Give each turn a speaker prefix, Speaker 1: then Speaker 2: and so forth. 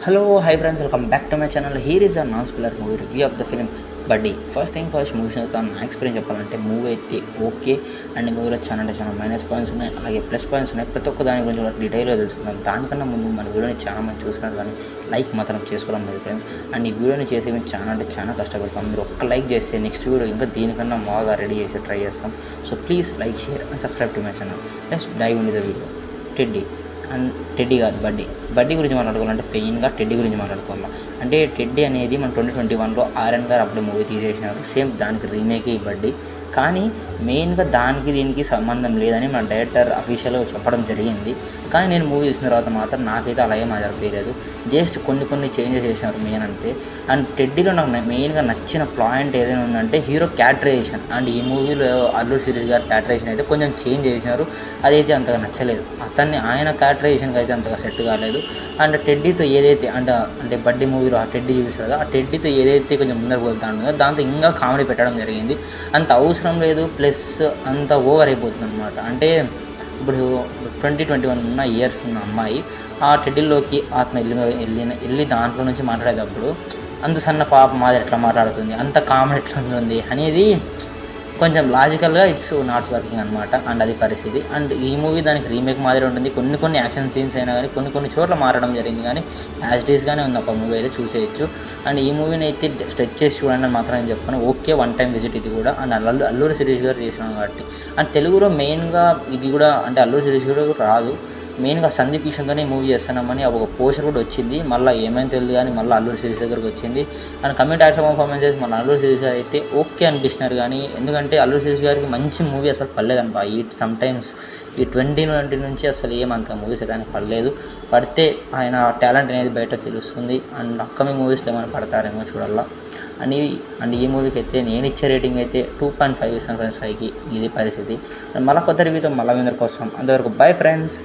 Speaker 1: Hello, hi friends, welcome back to my channel. Here is a non-spoiler movie review of the film Buddy. First thing first, movie నా experience చెప్పాలంటే movie అయితే okay and మూవీలో చాలా minus points ఉన్నాయి, అలాగే plus points ఉన్నాయి. ప్రతి ఒక్క దాని గురించి కూడా డీటెయిల్గా తెలుసుకుందాం. దానికన్నా ముందు మన వీడియోని చాలా మంది చూసినారు కానీ లైక్ మాత్రం చేసుకోవడం లేదు ఫ్రెండ్స్. అండ్ ఈ వీడియోని చేసి మేము చాలా కష్టపడతాం. మీరు ఒక్క లైక్ చేస్తే నెక్స్ట్ వీడియో ఇంకా దీనికన్నా బాగా రెడీ చేసి ట్రై చేస్తాం. So please like, share and subscribe to my channel. Let's dive in the video. Teddy and teddy కాదు, బడ్డీ గురించి మాట్లాడుకోవాలంటే ఫెయిన్గా టెడ్డీ గురించి మాట్లాడుకోవాలి. అంటే టెడ్డీ అనేది మన 2021లో ఆర్ఎన్ గారు అప్పుడే మూవీ తీసేసినారు. సేమ్ దానికి రీమేక్ ఈ బడ్డీ, కానీ మెయిన్గా దానికి దీనికి సంబంధం లేదని మన డైరెక్టర్ అఫీషియల్గా చెప్పడం జరిగింది. కానీ నేను మూవీ చూసిన తర్వాత మాత్రం నాకైతే అలా ఏం అనిపించలేదు. జస్ట్ కొన్ని చేంజెస్ చేసినారు మెయిన్ అంతే. అండ్ టెడ్డీలో నాకు మెయిన్గా నచ్చిన పాయింట్ ఏదైనా ఉందంటే హీరో క్యారెక్టరైజేషన్. అండ్ ఈ మూవీలో అల్లూరి శిరీష్ గారి క్యారెక్టరైజేషన్ అయితే కొంచెం చేంజ్ చేసినారు, అదైతే అంతగా నచ్చలేదు. ఆయన క్యారెక్టరైజేషన్కి అయితే అంతగా సెట్ కాలేదు. అండ్ టెడ్డీతో ఏదైతే అంటే బడ్డీ మూవీలో ఆ టెడ్డీ చూపిస్తారు కదా, ఆ టెడ్డీతో ఏదైతే కొంచెం ముందరకు వెళ్తాడో దాంతో ఇంకా కామెడీ పెట్టడం జరిగింది. అంత అవసరం లేదు, ప్లస్ అంత ఓవర్ అయిపోతుంది అనమాట. అంటే ఇప్పుడు 2021 ఉన్న ఇయర్స్ ఉన్న అమ్మాయి ఆ టెడ్డీలోకి ఆత్మ వెళ్ళి దాంట్లో నుంచి మాట్లాడేటప్పుడు అంత సన్న పాప మాదిరి ఎట్లా మాట్లాడుతుంది, అంత కామెడీ ఎట్లా ఉంటుంది అనేది కొంచెం లాజికల్గా ఇట్స్ నాట్ వర్కింగ్ అనమాట. అండ్ అది పరిస్థితి. అండ్ ఈ మూవీ దానికి రీమేక్ మాదిరి ఉంటుంది. కొన్ని యాక్షన్ సీన్స్ అయినా కానీ కొన్ని చోట్ల మారడం జరిగింది, కానీ యాజ్ ఇట్ ఈస్గానే ఉంది ఒక మూవీ అయితే చూసేయచ్చు. అండ్ ఈ మూవీని అయితే స్ట్రెచ్ చేసి చూడండి అని మాత్రం నేను చెప్పాను. ఓకే, వన్ టైం విజిట్ ఇది కూడా. అండ్ అల్లూరి శిరీష్ గారు చేసినాం కాబట్టి. అండ్ తెలుగులో మెయిన్గా ఇది కూడా అంటే అల్లూరి శిరీష్ కూడా రాదు, మెయిన్గా సందీప్ కిషన్తోనే మూవీ చేస్తున్నామని ఒక పోస్టర్ కూడా వచ్చింది. మళ్ళీ ఏమైనా తెలియదు కానీ మళ్ళీ అల్లూరి శిరీష్ దగ్గరకు వచ్చింది. అండ్ కమిట్ యాక్షన్ పర్ఫార్మెన్సెస్ మన అల్లూరి శిరీష్ గారు అయితే ఓకే అనిపిస్తున్నారు. కానీ ఎందుకంటే అల్లూరి శిరీష్ గారికి మంచి మూవీ అసలు పడలేదనమాట. సమ్ టైమ్స్ ఈ 2020 నుంచి అసలు ఏమంత మూవీస్ అయితే ఆయనకు పడలేదు. పడితే ఆయన టాలెంట్ అనేది బయట తెలుస్తుంది. అండ్ అప్కమింగ్ మూవీస్లో ఏమైనా పడతారేమో చూడాలా. అండ్ ఈ మూవీకి అయితే నేను ఇచ్చే రేటింగ్ అయితే 2.5 ఇస్తాను ఫ్రెండ్స్. 5కి ఇది పరిస్థితి. అండ్ మళ్ళీ కొత్త రివ్యూతో మళ్ళీ మీ అందరి కోసం. అంతవరకు బై ఫ్రెండ్స్.